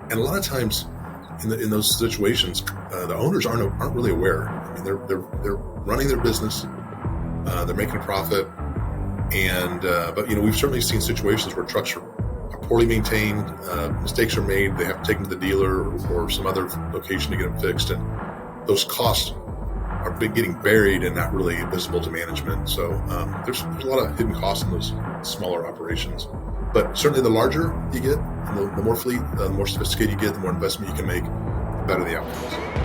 And a lot of times in those situations, the owners aren't really aware. I mean, they're running their business, they're making a profit, and but we've certainly seen situations where trucks are poorly maintained, mistakes are made, they have to take them to the dealer or some other location to get them fixed, and those costs are getting buried and not really visible to management. So there's a lot of hidden costs in those smaller operations. But certainly the larger you get, and the more fleet, the more sophisticated you get, the more investment you can make, the better the outcomes.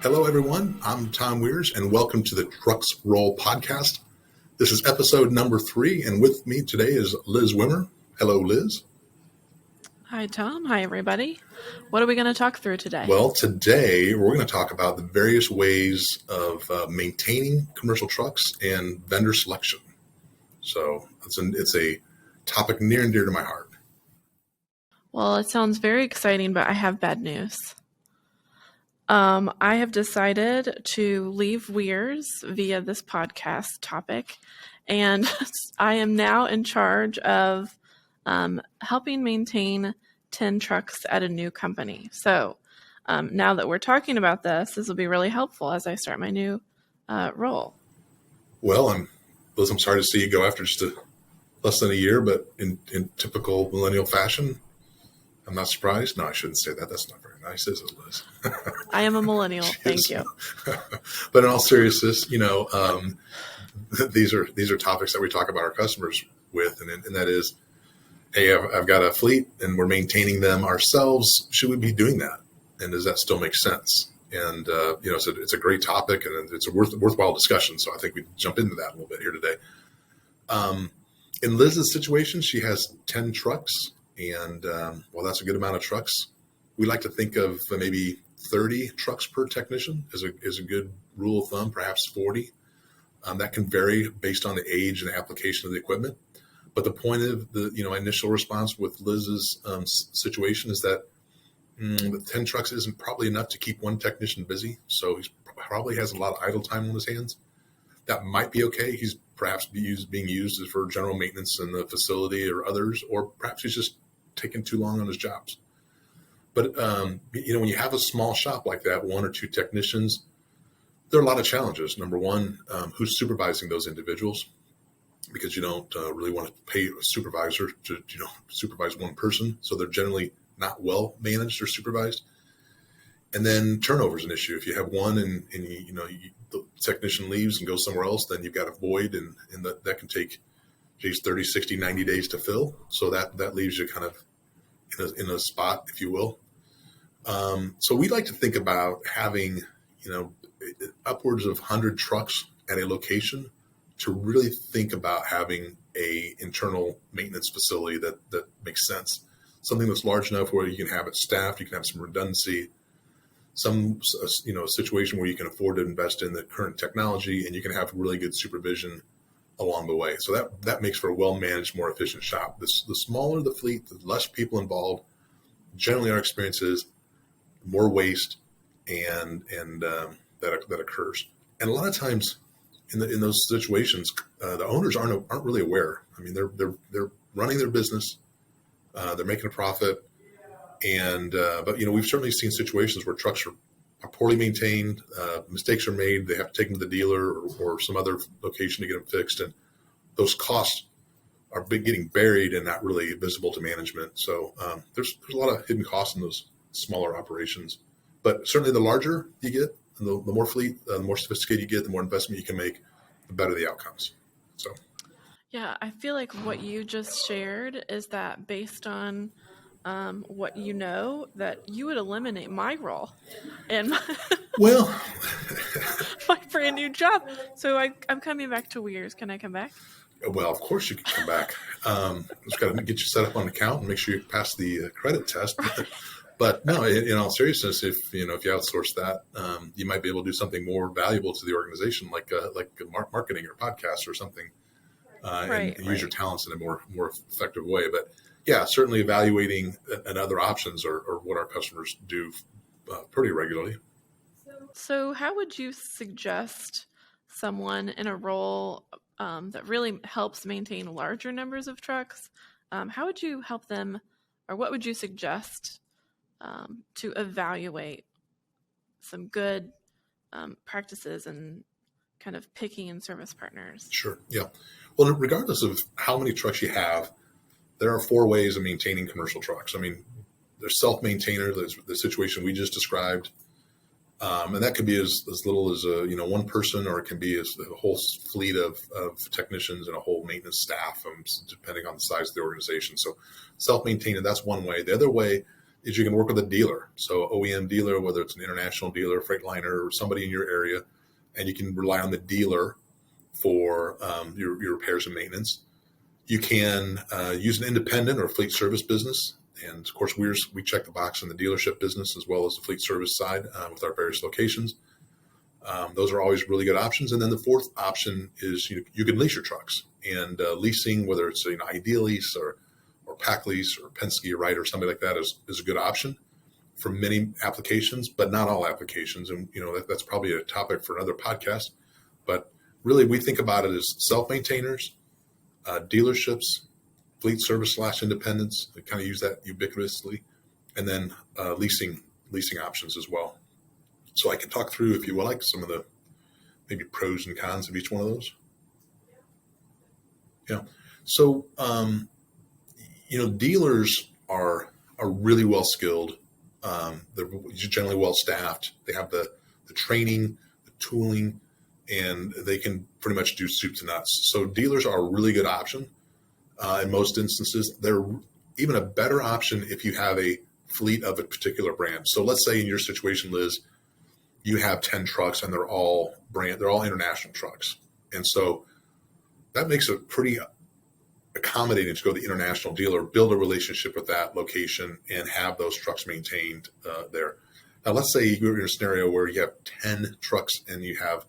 Hello, everyone. I'm Tom Wiers, and welcome to the Trucks Roll podcast. This is episode number 3, and with me today is Liz Wimmer. Hello, Liz. Hi, Tom. Hi, everybody. What are we going to talk through today? Well, today we're going to talk about the various ways of maintaining commercial trucks and vendor selection. So it's a topic near and dear to my heart. Well, it sounds very exciting, but I have bad news. I have decided to leave Wiers via this podcast topic, and I am now in charge of helping maintain 10 trucks at a new company. So now that we're talking about this will be really helpful as I start my new role. Well, Liz, I'm sorry to see you go after just less than a year, but in typical millennial fashion, I'm not surprised. No, I shouldn't say that. That's not very nice, is it, Liz? I am a millennial. Thank you. But in all seriousness, these are topics that we talk about our customers with, and that is, hey, I've got a fleet and we're maintaining them ourselves. Should we be doing that? And does that still make sense? And it's a great topic and it's a worthwhile discussion. So I think we jump into that a little bit here today. In Liz's situation, she has 10 trucks. And well, that's a good amount of trucks. We like to think of maybe 30 trucks per technician is a good rule of thumb, perhaps 40. That can vary based on the age and application of the equipment. But the point of the initial response with Liz's situation is that the 10 trucks isn't probably enough to keep one technician busy. So he probably has a lot of idle time on his hands. That might be okay. He's perhaps being used for general maintenance in the facility or others, or perhaps he's just taking too long on his jobs. But, when you have a small shop like that, 1 or 2 technicians, there are a lot of challenges. Number one, who's supervising those individuals? Because you don't really want to pay a supervisor to, supervise one person. So they're generally not well managed or supervised. And then turnover is an issue. If you have one and the technician leaves and goes somewhere else, then you've got a void and that can take 30, 60, 90 days to fill. So that leaves you kind of in a spot, if you will. So we like to think about having, upwards of 100 trucks at a location to really think about having a internal maintenance facility that makes sense. Something that's large enough where you can have it staffed, you can have some redundancy, a situation where you can afford to invest in the current technology and you can have really good supervision along the way. So that makes for a well-managed, more efficient shop. The smaller the fleet, the less people involved. Generally, our experience is more waste and that occurs. And a lot of times in those situations, the owners aren't really aware. I mean, they're running their business, they're making a profit, and but we've certainly seen situations where trucks are poorly maintained, mistakes are made, they have to take them to the dealer or some other location to get them fixed, and those costs are getting buried and not really visible to management. So there's a lot of hidden costs in those smaller operations. But certainly the larger you get, and the more fleet, the more sophisticated you get, the more investment you can make, the better the outcomes. So yeah, I feel like what you just shared is that based on what you know, that you would eliminate my role and well, my brand new job. So I'm coming back to Wiers. Can I come back? Well, of course you can come back. Just got to get you set up on an account and make sure you pass the credit test. But no, in all seriousness, if you outsource that, you might be able to do something more valuable to the organization, like marketing or podcast or something, and Right, use your right. talents in a more effective way. But yeah, certainly evaluating and other options are what our customers do pretty regularly. So, how would you suggest someone in a role that really helps maintain larger numbers of trucks? How would you help them, or what would you suggest to evaluate some good practices and kind of picking and service partners? Sure. Yeah. Well, regardless of how many trucks you have, there are four ways of maintaining commercial trucks. I mean, there's self-maintainer. There's the situation we just described. And that could be as little as one person, or it can be as a whole fleet of technicians and a whole maintenance staff, depending on the size of the organization. So self-maintained, that's one way. The other way is you can work with a dealer. So OEM dealer, whether it's an international dealer, Freightliner, or somebody in your area, and you can rely on the dealer for your repairs and maintenance. You can use an independent or fleet service business. And of course, we check the box in the dealership business as well as the fleet service side with our various locations. Those are always really good options. And then the fourth option is you can lease your trucks, and leasing, whether it's ID lease or pack lease or Penske or Wright or somebody like that, is a good option for many applications, but not all applications. And that's probably a topic for another podcast. But really, we think about it as self-maintainers, dealerships, fleet service / independents. We kind of use that ubiquitously, and then leasing options as well. So I can talk through, if you would like, some of the maybe pros and cons of each one of those. Yeah. So dealers are really well skilled. They're generally well staffed. They have the training, the tooling, and they can pretty much do soup to nuts. So dealers are a really good option. In most instances, they're even a better option if you have a fleet of a particular brand. So let's say in your situation, Liz, you have 10 trucks and they're all international trucks. And so that makes it pretty accommodating to go to the international dealer, build a relationship with that location, and have those trucks maintained there. Now, let's say you're in a scenario where you have 10 trucks and you have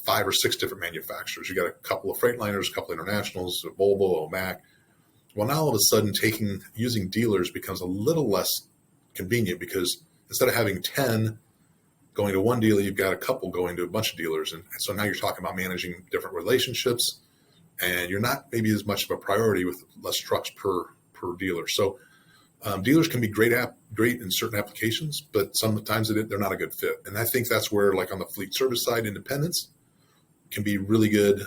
5 or 6 different manufacturers. You got a couple of Freightliners, a couple of internationals, a Volvo, a Mack. Well, now all of a sudden using dealers becomes a little less convenient, because instead of having 10 going to one dealer, you've got a couple going to a bunch of dealers. And so now you're talking about managing different relationships, and you're not maybe as much of a priority with less trucks per dealer. So dealers can be great in certain applications, but sometimes they're not a good fit. And I think that's where, like on the fleet service side, independents can be really good,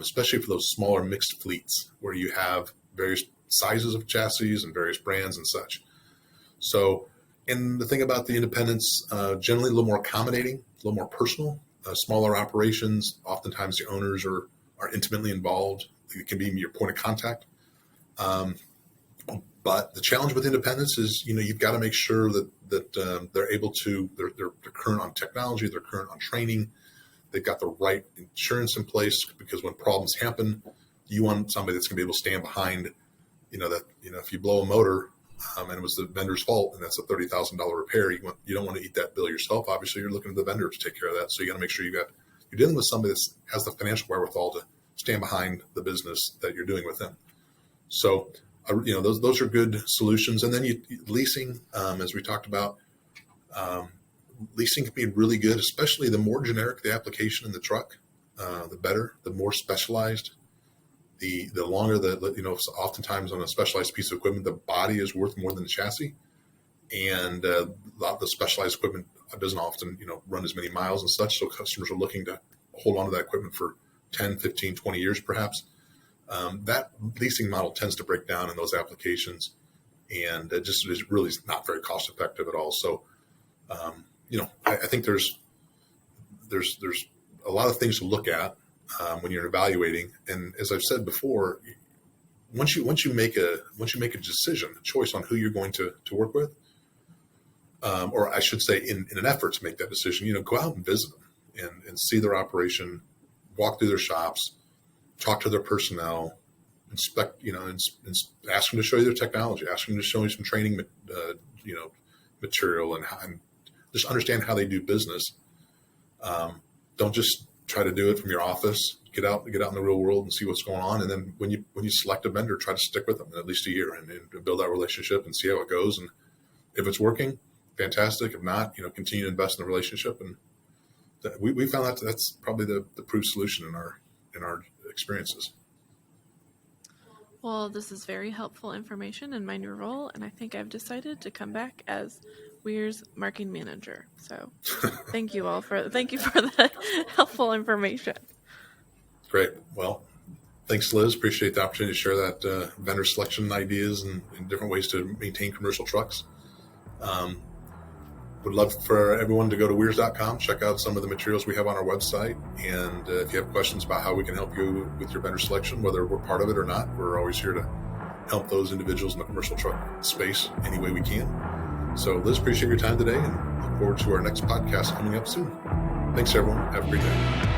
especially for those smaller mixed fleets where you have various sizes of chassis and various brands and such. So, and the thing about the independents, generally a little more accommodating, a little more personal. Smaller operations, oftentimes the owners are intimately involved. It can be your point of contact. But the challenge with independents is, you've got to make sure that they're able to, they're current on technology, they're current on training, they've got the right insurance in place, because when problems happen, you want somebody that's going to be able to stand behind, if you blow a motor and it was the vendor's fault and that's a $30,000 repair, you don't want to eat that bill yourself. Obviously, you're looking at the vendor to take care of that. So you got to make sure you're dealing with somebody that has the financial wherewithal to stand behind the business that you're doing with them. So those are good solutions. And then leasing, as we talked about, leasing can be really good, especially the more generic the application in the truck, the better, the more specialized, the longer oftentimes on a specialized piece of equipment, the body is worth more than the chassis. And a lot of the specialized equipment doesn't often, run as many miles and such. So customers are looking to hold on to that equipment for 10, 15, 20 years, perhaps. That leasing model tends to break down in those applications, and it just is really not very cost effective at all. So, I think there's a lot of things to look at when you're evaluating. And as I've said before, once you make a decision, a choice on who you're going to work with, or I should say, in an effort to make that decision, go out and visit them and see their operation, walk through their shops, talk to their personnel, inspect, and ask them to show you their technology, ask them to show you some training, material and just understand how they do business. Don't just try to do it from your office. Get out in the real world and see what's going on. And then when you select a vendor, try to stick with them at least a year and build that relationship and see how it goes. And if it's working, fantastic. If not, continue to invest in the relationship. And we found that's probably the proof solution in our experiences. Well, this is very helpful information in my new role, and I think I've decided to come back as Wiers marketing manager. So thank you for the helpful information. Great. Well, thanks, Liz. Appreciate the opportunity to share that vendor selection ideas and different ways to maintain commercial trucks. Would love for everyone to go to Wiers.com, check out some of the materials we have on our website. And if you have questions about how we can help you with your vendor selection, whether we're part of it or not, we're always here to help those individuals in the commercial truck space any way we can. So Liz, appreciate your time today and look forward to our next podcast coming up soon. Thanks, everyone. Have a great day.